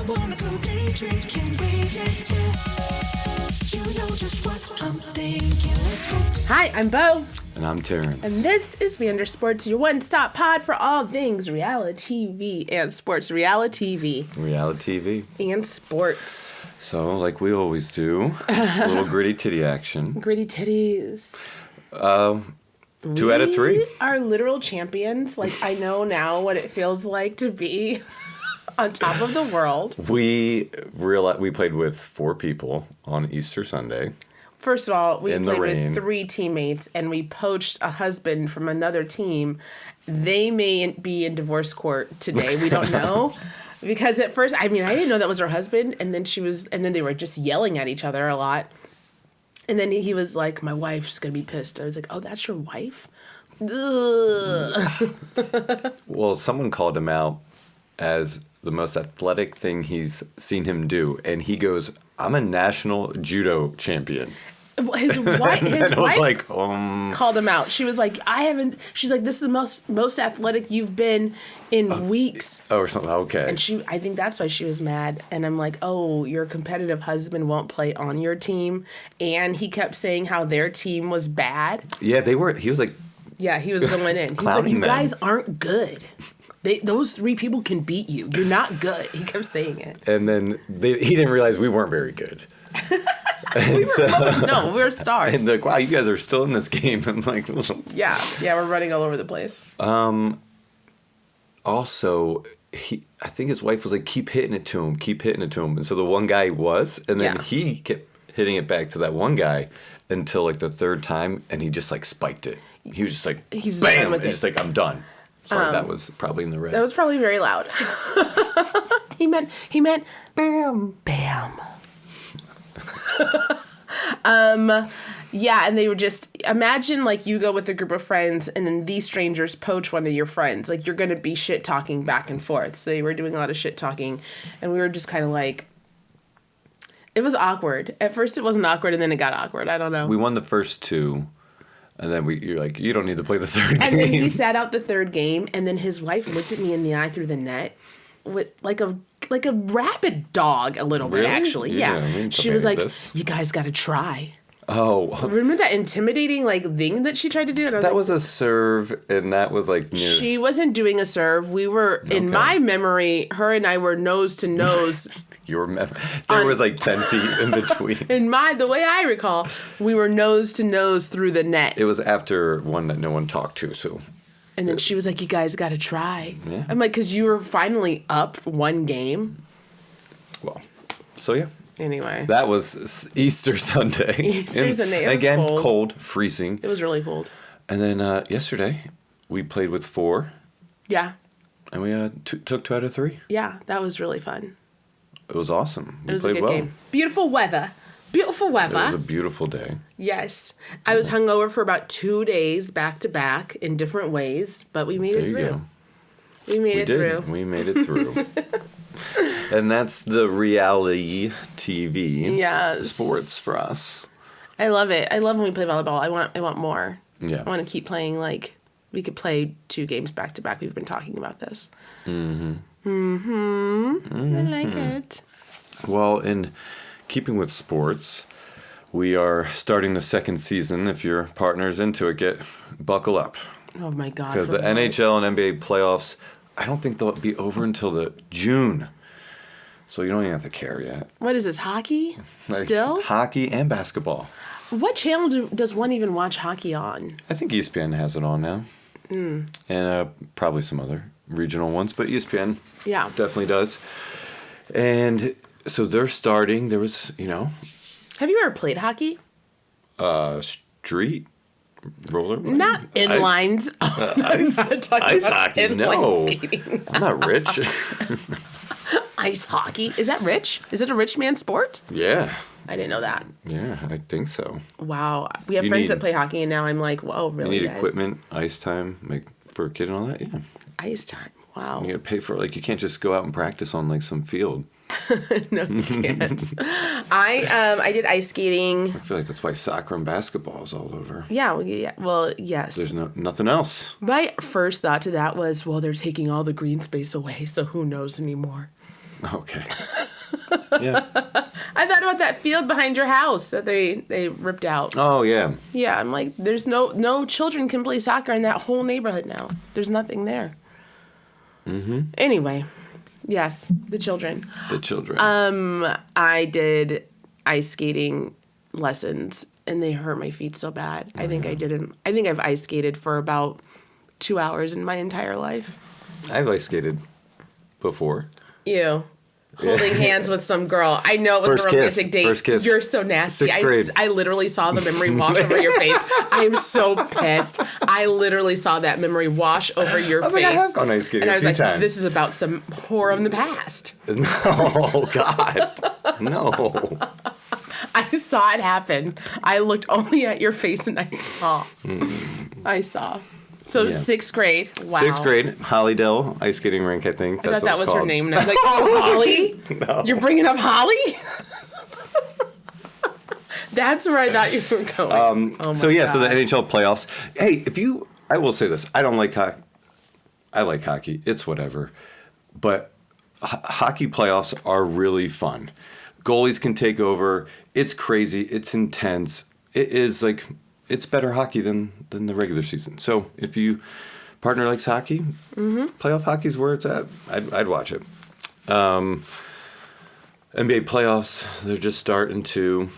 wanna go day drinking way, yeah. You know just what I'm thinking. Let's go. Hi, I'm Beau. And I'm Terrence. And this is VanderSports, your one-stop pod for all things reality TV and sports. Reality TV and sports. So, like we always do, a little gritty titty action. Gritty titties. 2 out of 3. We are literal champions. Like, I know now what it feels like to be on top of the world. We played with 4 people on Easter Sunday. First of all, we In the played rain. with 3 teammates, and we poached a husband from another team. They may be in divorce court today. We don't know. Because at first, I didn't know that was her husband, and then they were just yelling at each other a lot. And then he was like, my wife's going to be pissed. I was like, oh, that's your wife? Ugh. Well, someone called him out as the most athletic thing he's seen him do. And he goes, I'm a national judo champion. His wife called him out. She was like, she's like, this is the most athletic you've been in weeks. Oh, or something. Okay. And I think that's why she was mad. And I'm like, oh, your competitive husband won't play on your team. And he kept saying how their team was bad. Yeah, he was like. Yeah, he was going in. He was like, you guys aren't good. Those 3 people can beat you. You're not good. He kept saying it. And then he didn't realize we weren't very good. We were stars. And they're like, wow, you guys are still in this game. I'm like, yeah, we're running all over the place. Also, I think his wife was like, keep hitting it to him. And so the one guy was, and then he kept hitting it back to that one guy until like the 3rd time, and he just like spiked it. He was just like, bam, and just like, I'm done. Sorry, that was probably in the red. That was probably very loud. He meant, bam. Yeah, and they were just, imagine like you go with a group of friends and then these strangers poach one of your friends. Like, you're going to be shit talking back and forth. So they were doing a lot of shit talking, and we were just kind of like, it was awkward. At first it wasn't awkward, and then it got awkward. I don't know. We won the first 2, and then you're like, you don't need to play the 3rd game. And then we sat out the 3rd game, and then his wife looked at me in the eye through the net with like a rabid dog a little bit, actually. Yeah. She was like, you guys got to try. Oh. Remember that intimidating thing that she tried to do? And that was a serve, and that was like near. She wasn't doing a serve. We were, in my memory, her and I were nose to nose. There was like 10 feet in between. The way I recall, we were nose to nose through the net. It was after one that no one talked to, so. And then she was like, you guys got to try. Yeah. I'm like, because you were finally up 1 game. Well, so yeah. Anyway. That was Easter Sunday. Sunday. It was again, cold, freezing. It was really cold. And then yesterday, we played with 4. Yeah. And we took 2 out of 3. Yeah, that was really fun. It was awesome. It was a good game. Beautiful weather. It was a beautiful day. Yes. I was hungover for about 2 days back to back in different ways, but we made it through. You go. We made it through. We made it through. And that's the reality TV sports for us. I love it. I love when we play volleyball. I want more. Yeah. I want to keep playing. Like, we could play 2 games back to back. We've been talking about this. I like it. Well, in keeping with sports, we are starting the 2nd season. If your partner's into it, buckle up. Oh my God. Because the NHL and NBA playoffs, I don't think they'll be over until the June. So you don't even have to care yet. What is this, hockey? Still? Hockey and basketball. What channel does one even watch hockey on? I think ESPN has it on now. And probably some other regional ones, but ESPN definitely does. And so they're starting. There was, Have you ever played hockey? Street roller. Not inlines. Ice hockey. No, skating. I'm not rich. Ice hockey. Is that rich? Is it a rich man's sport? Yeah. I didn't know that. Yeah, I think so. Wow. We have friends that play hockey, and now I'm like, whoa, really, You need guys? Equipment, ice time, for a kid and all that, yeah. Ice time. Wow. You got to pay for it. You can't just go out and practice on, some field. No, you can't. I did ice skating. I feel like that's why soccer and basketball is all over. Yeah, well, yes. There's nothing else. My first thought to that was, well, they're taking all the green space away, so who knows anymore? Okay. Yeah. I thought about that field behind your house that they ripped out. Oh, yeah. Yeah, I'm like, there's no children can play soccer in that whole neighborhood now. There's nothing there. Mm-hmm. Anyway, yes, the children. The children. I did ice skating lessons, and they hurt my feet so bad. I think I've ice skated for about 2 hours in my entire life. I've ice skated before. Ew. Holding hands with some girl. I know it was a romantic date. First kiss. You're so nasty. 6th grade. I literally saw the memory wash over your face. I'm so pissed. I literally saw that memory wash over your face. Like, I have gone ice skating and I was like, times. this is about some horror of the past. No, God. No. I saw it happen. I looked only at your face and I saw. I saw. So Yeah. 6th grade. Wow. 6th grade, Hollydale ice skating rink, I think. I That's thought that what was it's her called. name. And I was like, oh, Holly? No. You're bringing up Holly? That's where I thought you were going. Oh my So God. the NHL playoffs. Hey, I will say this. I don't like hockey. I like hockey. It's whatever. But hockey playoffs are really fun. Goalies can take over. It's crazy. It's intense. It is like, it's better hockey than the regular season. So if you partner likes hockey, playoff hockey's where it's at. I'd watch it. NBA playoffs, they're just starting to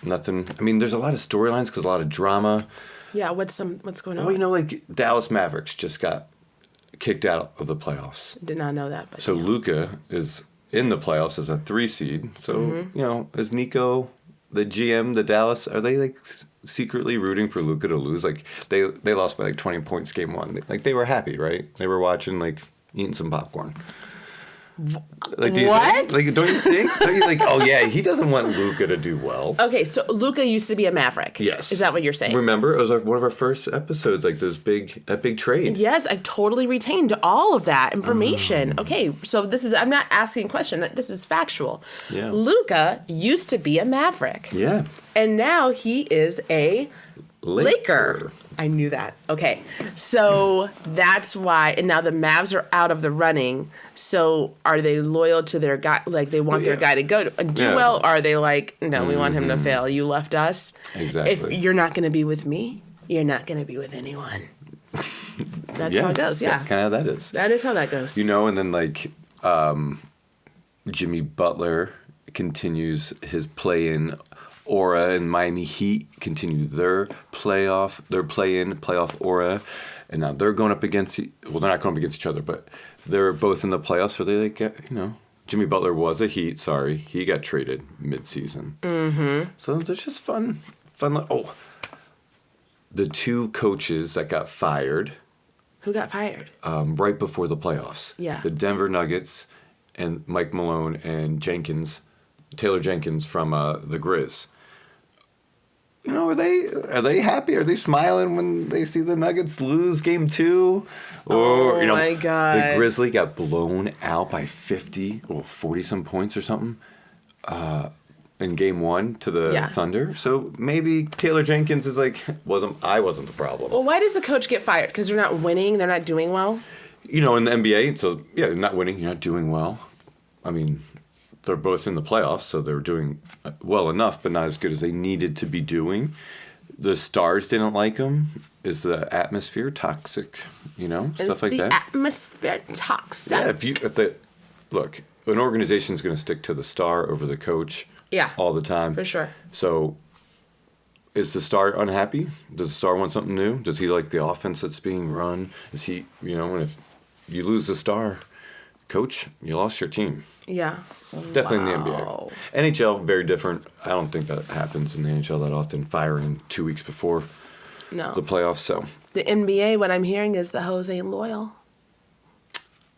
nothing. I mean, there's a lot of storylines because a lot of drama. Yeah, what's going on? Well, like Dallas Mavericks just got kicked out of the playoffs. Did not know that. But So yeah. Luka is in the playoffs as a 3 seed. So, is Nico, the GM, the Dallas, are they like secretly rooting for Luka to lose? Like they lost by like 20 points game 1. Like they were happy, right? They were watching, like eating some popcorn. Like, What? Don't you think? Don't you like, oh yeah, he doesn't want Luka to do well. Okay, so Luka used to be a Maverick. Yes. Is that what you're saying? Remember, it was one of our first episodes, like that big trade. Yes, I've totally retained all of that information. Okay, so I'm not asking a question. This is factual. Yeah. Luka used to be a Maverick. Yeah. And now he is a Laker. I knew that. Okay. So that's why. And now the Mavs are out of the running. So are they loyal to their guy? Like they want their guy to do well? Or are they like, no, we want him to fail. You left us. Exactly. If you're not going to be with me, you're not going to be with anyone. That's how it goes. Yeah. Kind of that is. That is how that goes. And then like Jimmy Butler continues his play-in aura, and Miami Heat continue their playoff aura, and now they're going up against they're not going up against each other, but they're both in the playoffs. So they Jimmy Butler was a Heat. Sorry, he got traded mid-season. Mm-hmm. So there's just fun. Oh, the 2 coaches that got fired. Who got fired? Right before the playoffs. Yeah. The Denver Nuggets and Mike Malone and Taylor Jenkins from the Grizz. Are they happy? Are they smiling when they see the Nuggets lose game 2? Or my God. the Grizzly got blown out by 50 or 40 some points or something in game 1 to the Thunder. So maybe Taylor Jenkins is like, I wasn't the problem. Well, why does the coach get fired? Because they're not winning? They're not doing well? In the NBA, so yeah, you're not winning, you're not doing well. I mean, they're both in the playoffs, so they're doing well enough, but not as good as they needed to be doing. The stars didn't like them. Is the atmosphere toxic? Stuff like that. Atmosphere toxic. Yeah, look, an organization's going to stick to the star over the coach. Yeah, all the time. For sure. So, is the star unhappy? Does the star want something new? Does he like the offense that's being run? Is he, and if you lose the star, coach, you lost your team. Yeah. Definitely in the NBA. NHL, very different. I don't think that happens in the NHL that often, firing 2 weeks before the playoffs. So the NBA, what I'm hearing is the hoes ain't loyal.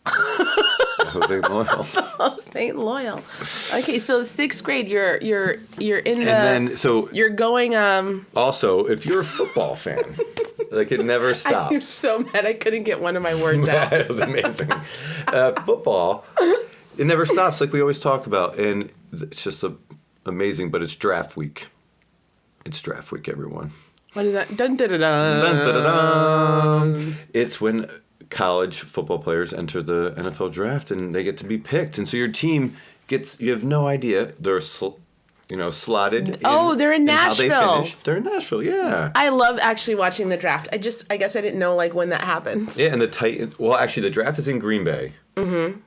Hoes ain't loyal. Okay, so 6th grade, you're in the. And then you're going. Also, if you're a football fan, like it never stops. I'm so mad I couldn't get one of my words out. It was amazing. Football, it never stops, like we always talk about, and it's just amazing. But it's draft week. It's draft week, everyone. What is that? Dun dun dun dun. Dun, dun, dun, dun. It's when college football players enter the NFL draft and they get to be picked. And so your team you have no idea. They're, slotted. They're in Nashville. How they finish. They're in Nashville, yeah. I love actually watching the draft. I guess I didn't know like when that happens. Yeah, and the Titans, well, actually the draft is in Green Bay. Mm-hmm.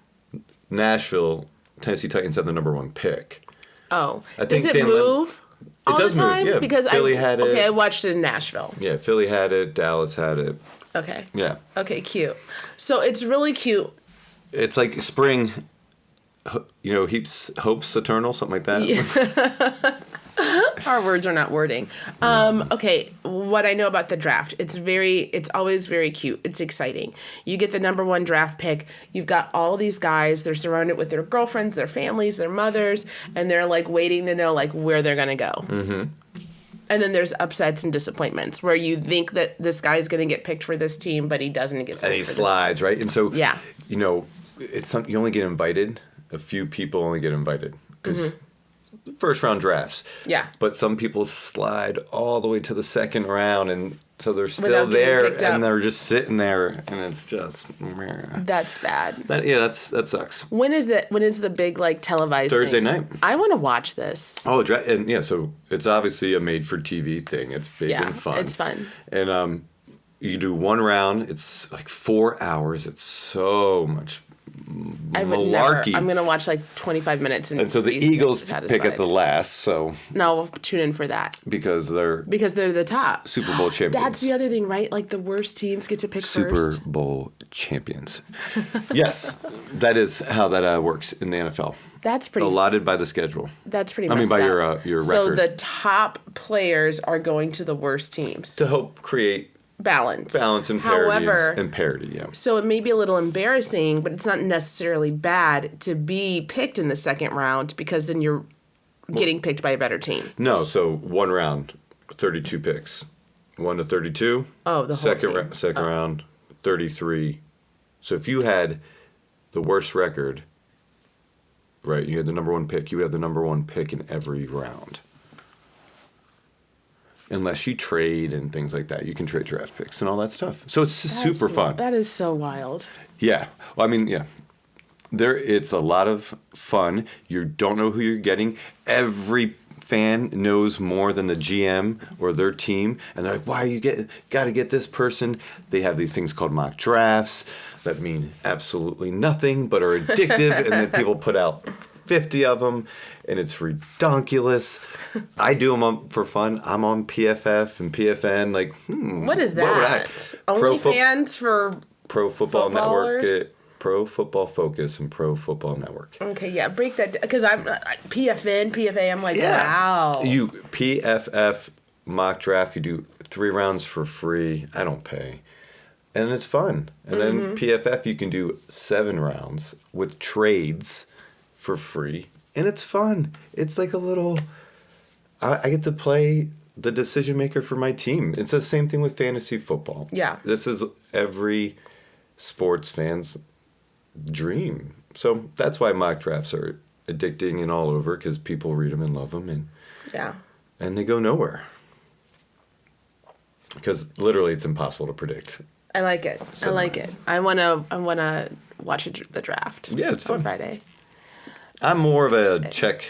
Nashville, Tennessee Titans have the number 1 pick. Oh. I think does it move? It does the time? move, yeah. Because Philly had it. Okay, I watched it in Nashville. Yeah, Philly had it. Dallas had it. Okay. Yeah. Okay, cute. So it's really cute. It's like spring, hopes eternal, something like that. Yeah. Our words are not wording. Okay, what I know about the draft, it's always very cute. It's exciting. You get the number 1 draft pick. You've got all these guys. They're surrounded with their girlfriends, their families, their mothers, and they're like waiting to know like where they're gonna go. Mm-hmm. And then there's upsets and disappointments where you think that this guy's gonna get picked for this team, but he doesn't get. And he slides, right? And so yeah, it's something you only get invited. A few people only get invited because. First round drafts. Yeah. But some people slide all the way to the second round, and so they're still Without there, and they're just sitting there, and it's just. That's bad. That sucks. When is the big like televised Thursday thing? night. I want to watch this. Oh, and yeah, so it's obviously a made-for-TV thing. It's big and fun. It's fun. And you do 1 round. It's like 4 hours. It's so much. I would never. I'm gonna watch like 25 minutes and so the Eagles pick at the last. So no, we'll tune in for that because they're the top Super Bowl champions. That's the other thing, right? Like the worst teams get to pick Super first. Bowl champions. Yes, that is how that works in the NFL. That's pretty allotted by the schedule. That's pretty. By up. your record. So the top players are going to the worst teams to help create. Balance And parity, yeah. So it may be a little embarrassing, but it's not necessarily bad to be picked in the second round because then you're getting picked by a better team. No, so 1 round, 32 picks. 1 to 32. Oh, the whole team. Second round, 33. So if you had the worst record, right, you had the number 1 pick, you would have the number 1 pick in every round. Unless you trade and things like that. You can trade draft picks and all that stuff. So it's super fun. That is so wild. Yeah. Well, I mean, yeah. It's a lot of fun. You don't know who you're getting. Every fan knows more than the GM or their team. And they're like, why you got to get this person? They have these things called mock drafts that mean absolutely nothing but are addictive. And then people put out 50 of them, and it's redonkulous. I do them for fun. I'm on PFF and PFN. Like, what is that? OnlyFans for Pro Football Network, Pro Football Focus, and Pro Football Network. Okay, yeah, break that because I'm PFN, PFA. I'm like, wow. You PFF mock draft. You do 3 rounds for free. I don't pay. And it's fun. And then PFF, you can do 7 rounds with trades for free, and it's fun. It's like a little. I get to play the decision maker for my team. It's the same thing with fantasy football. Yeah, this is every sports fan's dream. So that's why mock drafts are addicting and all over because people read them and love them, and they go nowhere because literally it's impossible to predict. I like it. I like it. I wanna watch the draft. Yeah, it's fun. On Friday. I'm more of a check,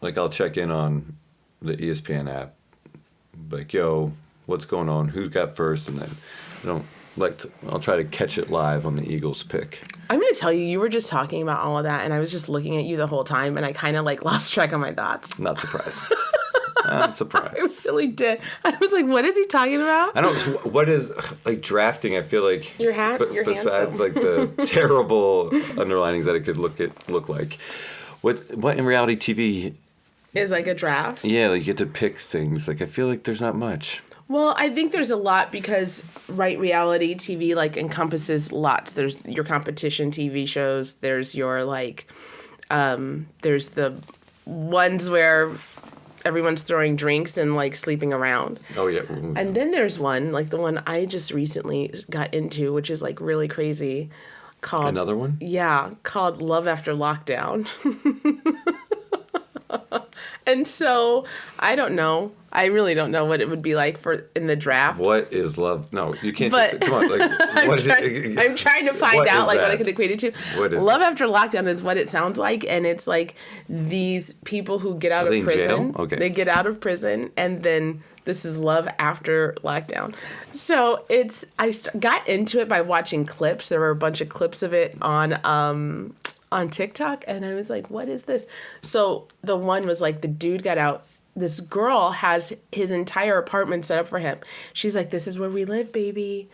like I'll check in on the ESPN app, like, yo, what's going on? Who got first? And then I'll try to catch it live on the Eagles pick. I'm going to tell you, you were just talking about all of that, and I was just looking at you the whole time, and I kind of like lost track of my thoughts. Not surprised. Not surprised. I really did. I was like, what is he talking about? I don't. What is like drafting? I feel like you're besides handsome. like the terrible underlinings that it could look like. What in reality TV is like a draft? Yeah, like you get to pick things. Like I feel like there's not much. Well, I think there's a lot because reality TV like encompasses lots. There's your competition TV shows. There's your like, there's the ones where everyone's throwing drinks and like sleeping around. Oh yeah. And then there's one like the one I just recently got into, which is like really crazy. Called another one? Yeah, called Love After Lockdown. And so I don't know. I really don't know what it would be like in the draft. What is love? No, you can't. But Come on. Like, I'm trying to find out like what I can equate it to. What is Love After Lockdown is what it sounds like, and it's like these people who get out of prison. Okay. They get out of prison, and then this is Love After Lockdown. So I got into it by watching clips. There were a bunch of clips of it on TikTok, and I was like, what is this? So the one was like the dude got out. This girl has his entire apartment set up for him. She's like, this is where we live, baby.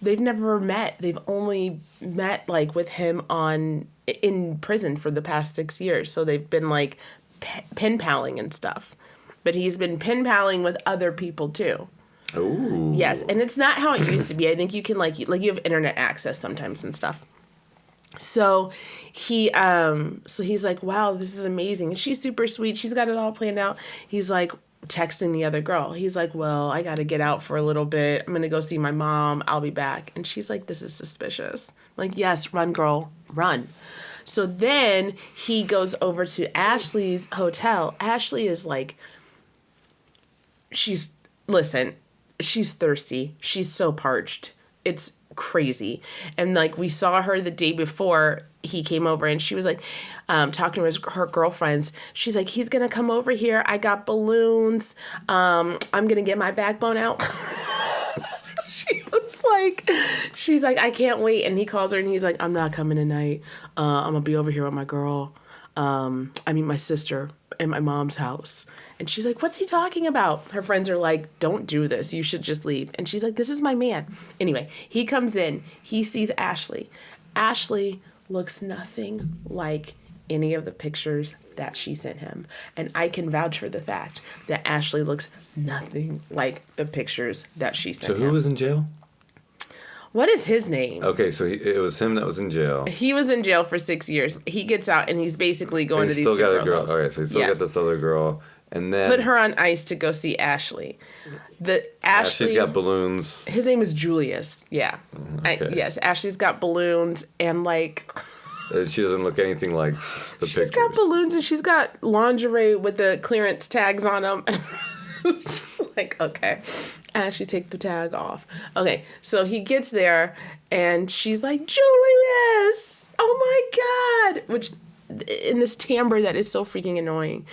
They've never met. They've only met like with him in prison for the past 6 years. So they've been like pen paling and stuff. But he's been pen paling with other people too. Ooh. Yes, and it's not how it used to be. I think you can like you have internet access sometimes and stuff. So he's like, wow, this is amazing. And she's super sweet. She's got it all planned out. He's like texting the other girl. He's like, well, I got to get out for a little bit. I'm going to go see my mom. I'll be back. And she's like, this is suspicious. I'm like, yes, run, girl, run. So then he goes over to Ashley's hotel. Ashley is like, she's thirsty. She's so parched. It's crazy. And like we saw her the day before he came over, and she was like talking to her girlfriends. She's like, he's gonna come over here. I got balloons. I'm gonna get my backbone out. She's like, I can't wait. And he calls her and he's like, I'm not coming tonight. I'm gonna be over here with my girl. My sister in my mom's house. And she's like, what's he talking about? Her friends are like, don't do this. You should just leave. And she's like, this is my man. Anyway, he comes in. He sees Ashley. Ashley looks nothing like any of the pictures that she sent him. And I can vouch for the fact that Ashley looks nothing like the pictures that she sent him. So who was in jail? What is his name? Okay, so it was him that was in jail. He was in jail for 6 years. He gets out and he's basically going to these two girls. All right, so he still got this other girl. And then put her on ice to go see Ashley. Ashley's got balloons. His name is Julius. Yeah. Okay. Yes, Ashley's got balloons and like she doesn't look anything like the pictures. She's got balloons and she's got lingerie with the clearance tags on them. It's just like, okay. Ashley, take the tag off. Okay, so he gets there and she's like, Julius! Oh my God! Which, in this timbre that is so freaking annoying.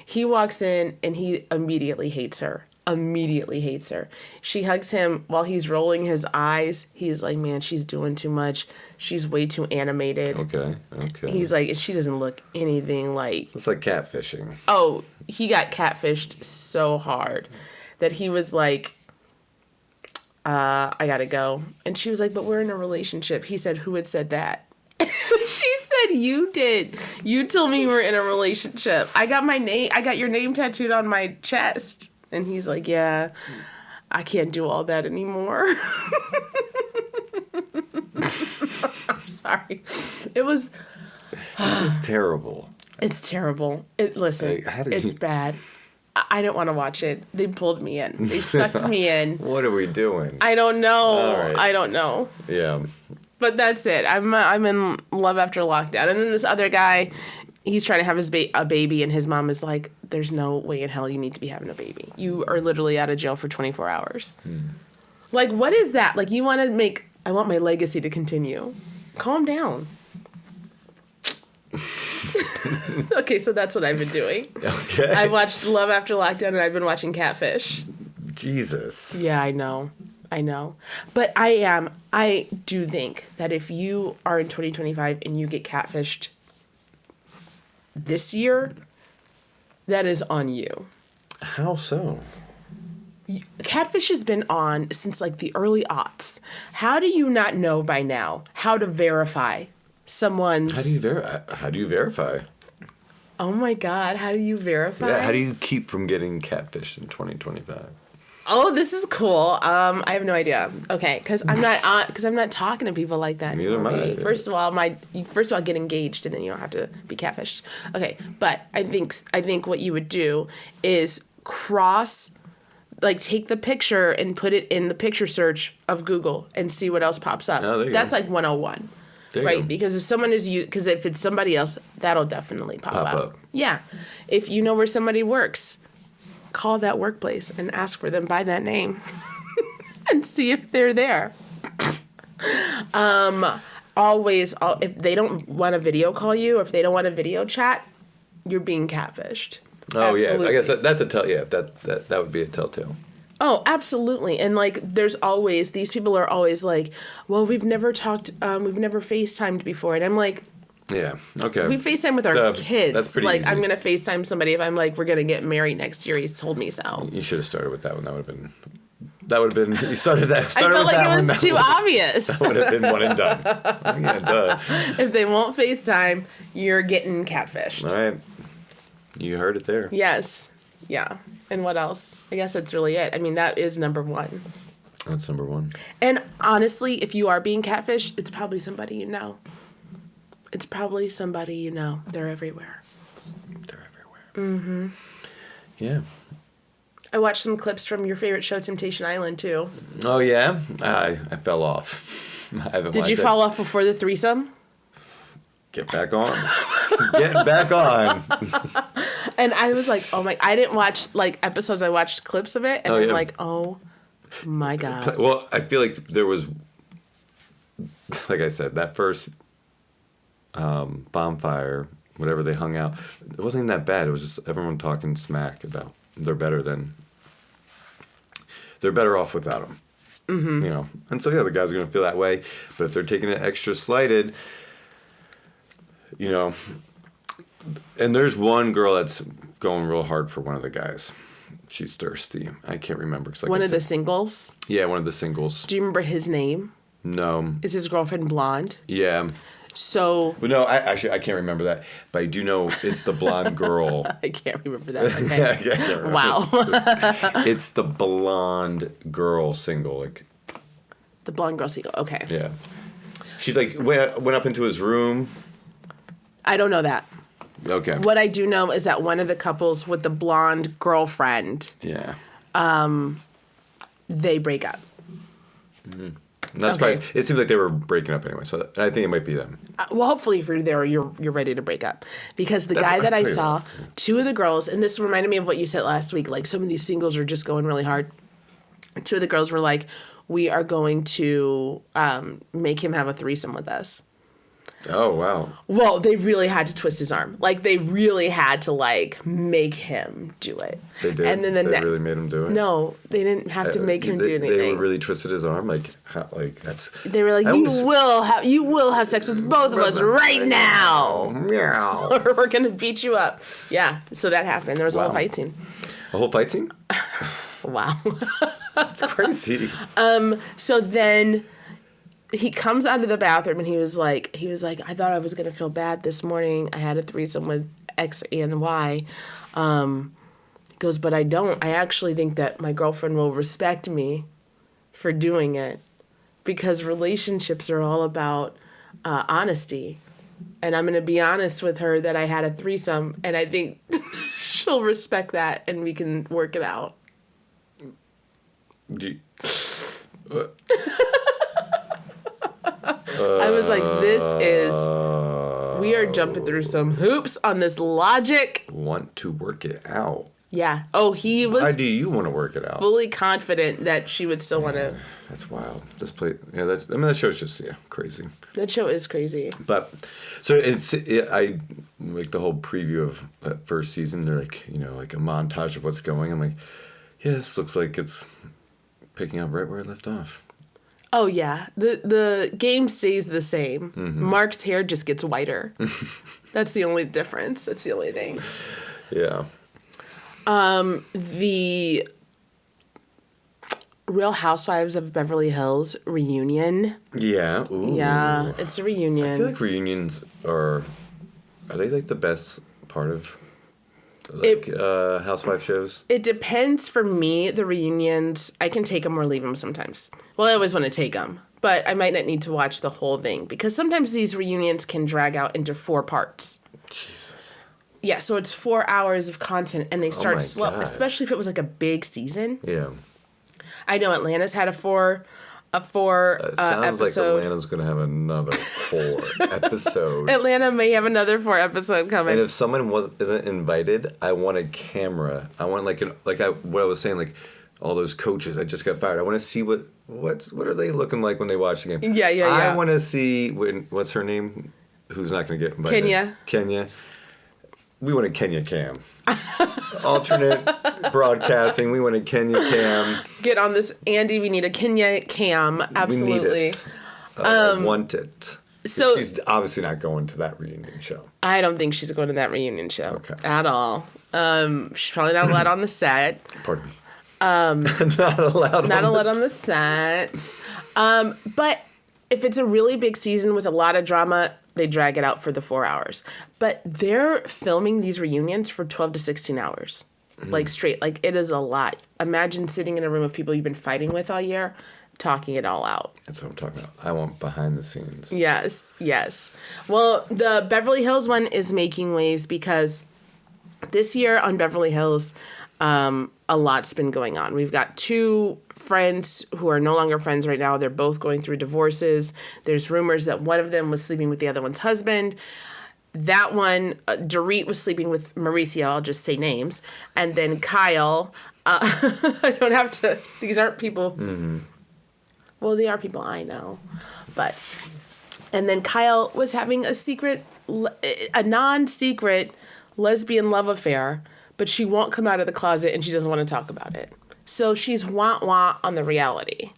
He walks in and he immediately hates her. She hugs him while he's rolling his eyes. He's like, man, she's doing too much. She's way too animated. Okay. He's like, she doesn't look anything like... It's like catfishing. Oh, he got catfished so hard that he was like, I gotta go. And she was like, but we're in a relationship. He said, who had said that? She said, you did. You told me we were in a relationship. I got your name tattooed on my chest. And he's like, yeah, I can't do all that anymore. I'm sorry. It was... This is terrible. It's terrible. It's bad. I don't want to watch it. They pulled me in. They sucked me in. What are we doing? I don't know. Right. I don't know. Yeah. But that's it. I'm in Love After Lockdown. And then this other guy, he's trying to have a baby, and his mom is like, there's no way in hell you need to be having a baby. You are literally out of jail for 24 hours. Like, what is that? Like, you want to make... I want my legacy to continue. Calm down. Okay, so that's what I've been doing. Okay. I've watched Love After Lockdown, and I've been watching Catfish. Jesus. Yeah, I know. But I do think that if you are in 2025 and you get catfished this year, that is on you. How so? Catfish has been on since like the early aughts. How do you not know by now how to verify someone's... How do you verify? Oh my God, how do you verify? Yeah, how do you keep from getting catfished in 2025? Oh, this is cool. I have no idea. Okay, because I'm not talking to people like that. Neither am I. First of all, get engaged, and then you don't have to be catfished. Okay, but I think what you would do is take the picture and put it in the picture search of Google and see what else pops up. Oh, there you That's go. like 101. There you right? go. Because if someone is because if it's somebody else, that'll definitely pop up. Yeah. If you know where somebody works, call that workplace and ask for them by that name and see if they're there. If they don't want to video call you, or if they don't want to video chat, you're being catfished. Oh, Absolutely. yeah. I guess that's a tell. Yeah, that would be a telltale. Oh, absolutely. And like, these people are always like, well, we've never talked, we've never FaceTimed before. And I'm like, Yeah. Okay. we FaceTime with our kids. That's pretty like, easy. I'm going to FaceTime somebody if I'm like, we're going to get married next year. He's told me so. You should have started with that one. That would have been. You started that. I felt like it was too obvious. That would have been one and done. Yeah, duh. If they won't FaceTime, you're getting catfished. All right. You heard it there. Yes. Yeah. And what else? I guess that's really it. I mean, that is number one. That's number one. And honestly, if you are being catfished, it's probably somebody you know. It's probably somebody you know. They're everywhere. They're everywhere. Mm-hmm. Yeah. I watched some clips from your favorite show, Temptation Island, too. Oh, yeah? I fell off. I haven't Did you watched it. fall off before the threesome? Get back on. Get back on. And I was like, oh my, I didn't watch like episodes. I watched clips of it. And I'm yeah. like, oh my God. Well, I feel like there was, like I said, that first bonfire, whatever they hung out, it wasn't even that bad. It was just everyone talking smack about they're better off without them. Mm-hmm. You know, and so yeah, the guys are gonna feel that way. But if they're taking it extra slighted, you know, and there's one girl that's going real hard for one of the guys. She's thirsty. I can't remember. Like One of the singles. Yeah, one of the singles. Do you remember his name? No. Is his girlfriend blonde? Yeah. So. Well, no, I can't remember that, but I do know it's the blonde girl. I can't remember that. Okay. I can't remember. Wow. It's the blonde girl single, like. The blonde girl single. Okay. Yeah. She like went up into his room. I don't know that. Okay. What I do know is that one of the couples with the blonde girlfriend, Yeah. they break up. I'm not surprised. It seems like they were breaking up anyway, so I think it might be them. Well, hopefully if you're there, you're ready to break up. Because the guy that I saw, two of the girls, and this reminded me of what you said last week, like some of these singles are just going really hard. Two of the girls were like, we are going to make him have a threesome with us. Oh, wow. Well, they really had to twist his arm. Like, they really had to, like, make him do it. They did? And then they really made him do it? No, they didn't have to make him do anything. They really twisted his arm? Like, how, like that's... They were like, you will have sex with both of us right now. Meow. Or we're going to beat you up. Yeah, so that happened. There was a whole fight scene. A whole fight scene? Wow. That's crazy. So then... he comes out of the bathroom and he was like, I thought I was going to feel bad this morning. I had a threesome with X and Y. He goes, but I don't. I actually think that my girlfriend will respect me for doing it because relationships are all about honesty. And I'm going to be honest with her that I had a threesome and I think she'll respect that and we can work it out. I was like, we are jumping through some hoops on this logic. Want to work it out. Yeah. Oh, he was. Why do you want to work it out? Fully confident that she would still want to. That's wild. Yeah, that show's just, crazy. That show is crazy. But, so I like the whole preview of that first season. They're like, like a montage of what's going. I'm like, yeah, this looks like it's picking up right where it left off. Oh, yeah. The game stays the same. Mm-hmm. Mark's hair just gets whiter. That's the only difference. That's the only thing. Yeah. The Real Housewives of Beverly Hills reunion. Yeah. Ooh. Yeah, it's a reunion. I feel like reunions are they like the best part of housewife shows? It depends for me, the reunions. I can take them or leave them sometimes. Well, I always want to take them, but I might not need to watch the whole thing because sometimes these reunions can drag out into 4 parts. Jesus. Yeah, so it's 4 hours of content and they start slow, God. especially if it was like a big season. Yeah. I know Atlanta's had a 4 a 4 sounds episode. like Atlanta's going to have another 4 episode. Atlanta may have another 4 episode coming. And if someone isn't invited, I want a camera. I want what I was saying, like all those coaches that just got fired. I want to see what are they looking like when they watch the game. Yeah. I want to see what's her name, who's not going to get invited. Kenya. We want a Kenya cam. Alternate broadcasting. We want a Kenya cam. Get on this, Andy. We need a Kenya cam. Absolutely. We need it. I want it. So she's obviously not going to that reunion show. I don't think she's going to that reunion show at all. She's probably not allowed on the set. Pardon me. Not allowed on the set. But if it's a really big season with a lot of drama, they drag it out for the 4 hours. But they're filming these reunions for 12 to 16 hours. Like straight. Like it is a lot. Imagine sitting in a room of people you've been fighting with all year, talking it all out. That's what I'm talking about. I want behind the scenes. Yes. Well, the Beverly Hills one is making waves because this year on Beverly Hills, a lot's been going on. We've got 2 friends who are no longer friends right now. They're both going through divorces. There's rumors that one of them was sleeping with the other one's husband. That one, Dorit was sleeping with Mauricio. I'll just say names. And then Kyle, I don't have to, these aren't people. Mm-hmm. Well, they are people I know. And then Kyle was having a non-secret lesbian love affair, but she won't come out of the closet and she doesn't want to talk about it. So she's wah-wah on the reality.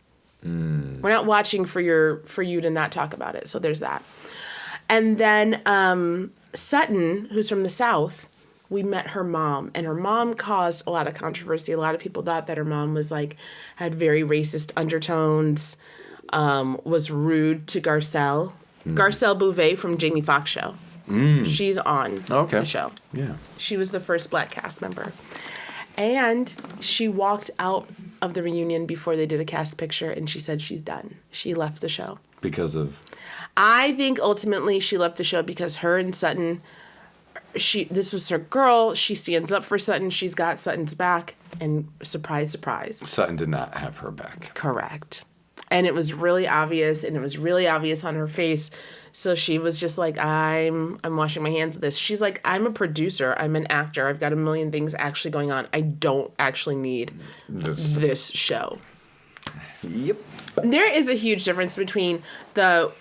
We're not watching for you to not talk about it. So there's that. And then Sutton, who's from the South, we met her mom. And her mom caused a lot of controversy. A lot of people thought that her mom was had very racist undertones, was rude to Garcelle. Garcelle Bouvet from Jamie Foxx show. She's on the show. Yeah. She was the first Black cast member. And she walked out of the reunion before they did a cast picture, and she said she's done. She left the show. Because of? I think ultimately she left the show because her and Sutton, this was her girl. She stands up for Sutton. She's got Sutton's back. And surprise, surprise. Sutton did not have her back. Correct. And it was really obvious, and it was really obvious on her face. So she was just like, I'm washing my hands of this. She's like, I'm a producer. I'm an actor. I've got a million things actually going on. I don't actually need this show. Yep. There is a huge difference between the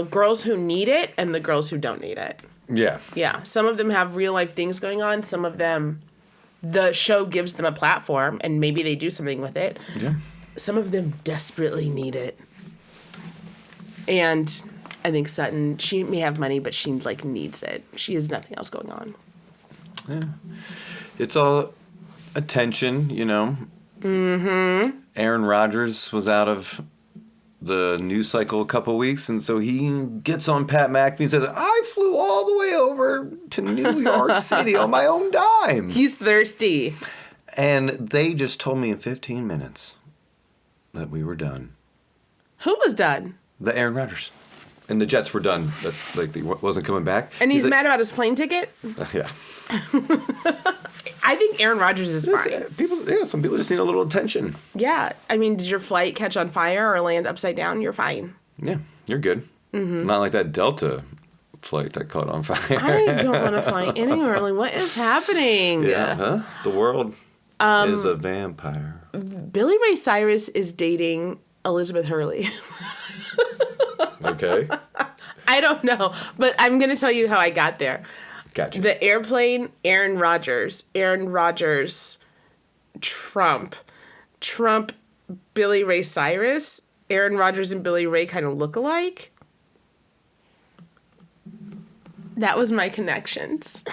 girls who need it and the girls who don't need it. Yeah. Yeah. Some of them have real life things going on. Some of them, the show gives them a platform and maybe they do something with it. Yeah. Some of them desperately need it. And I think Sutton, she may have money, but she needs it. She has nothing else going on. Yeah. It's all attention, Mm-hmm. Aaron Rodgers was out of the news cycle a couple weeks, and so he gets on Pat McAfee and says, I flew all the way over to New York City on my own dime. He's thirsty. And they just told me in 15 minutes that we were done. Who was done? The Aaron Rodgers. And the Jets were done. That he wasn't coming back. And he's mad about his plane ticket? Yeah. I think Aaron Rodgers is fine. Some people just need a little attention. Yeah. I mean, did your flight catch on fire or land upside down? You're fine. Yeah, you're good. Mm-hmm. Not like that Delta flight that caught on fire. I don't want to fly anywhere. What is happening? Yeah, huh? The world is a vampire. Billy Ray Cyrus is dating Elizabeth Hurley. Okay. I don't know, but I'm going to tell you how I got there. Gotcha. The airplane, Aaron Rodgers, Trump, Billy Ray Cyrus. Aaron Rodgers and Billy Ray kind of look alike. That was my connections.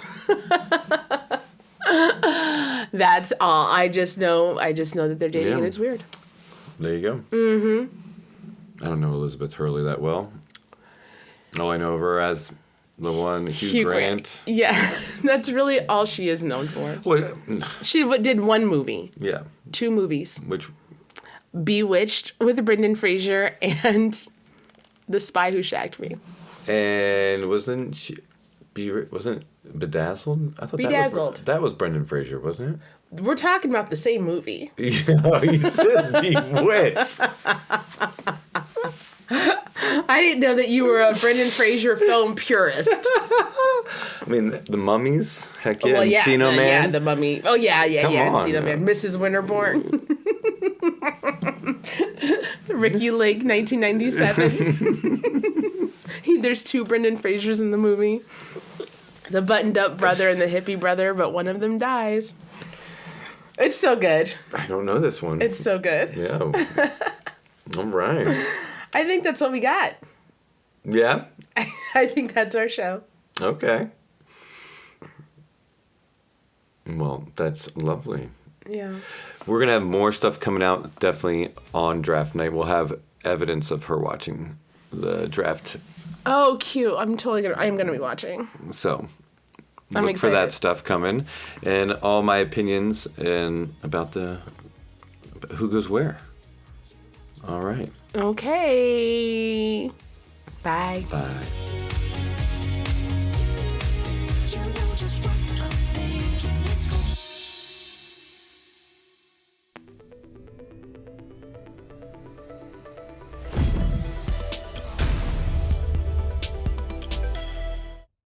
That's all. I just know that they're dating and it's weird. There you go. Mm-hmm. I don't know Elizabeth Hurley that well. All I know of her as the one, Hugh Grant. Yeah, that's really all she is known for. Well, she did one movie. Yeah. 2 movies. Which? Bewitched with Brendan Fraser and The Spy Who Shagged Me. And wasn't Bedazzled? I thought Bedazzled. That was Brendan Fraser, wasn't it? We're talking about the same movie. Yeah, he said Bewitched. I didn't know that you were a Brendan Fraser film purist. I mean, the Mummies, heck yeah, Well, yeah, Encino Man. Yeah, the Mummy. Oh yeah, Come on, Encino Man. Mrs. Winterbourne. Ricky Lake, 1997. There's 2 Brendan Frasers in the movie. The buttoned-up brother and the hippie brother, but one of them dies. It's so good. I don't know this one. It's so good. Yeah. All right. I think that's what we got. Yeah? I think that's our show. Okay. Well, that's lovely. Yeah. We're going to have more stuff coming out definitely on draft night. We'll have evidence of her watching the draft. Oh, cute. I'm going to be watching. So I'm look excited for that stuff coming. And all my opinions and about who goes where. All right. Okay. Bye. Bye.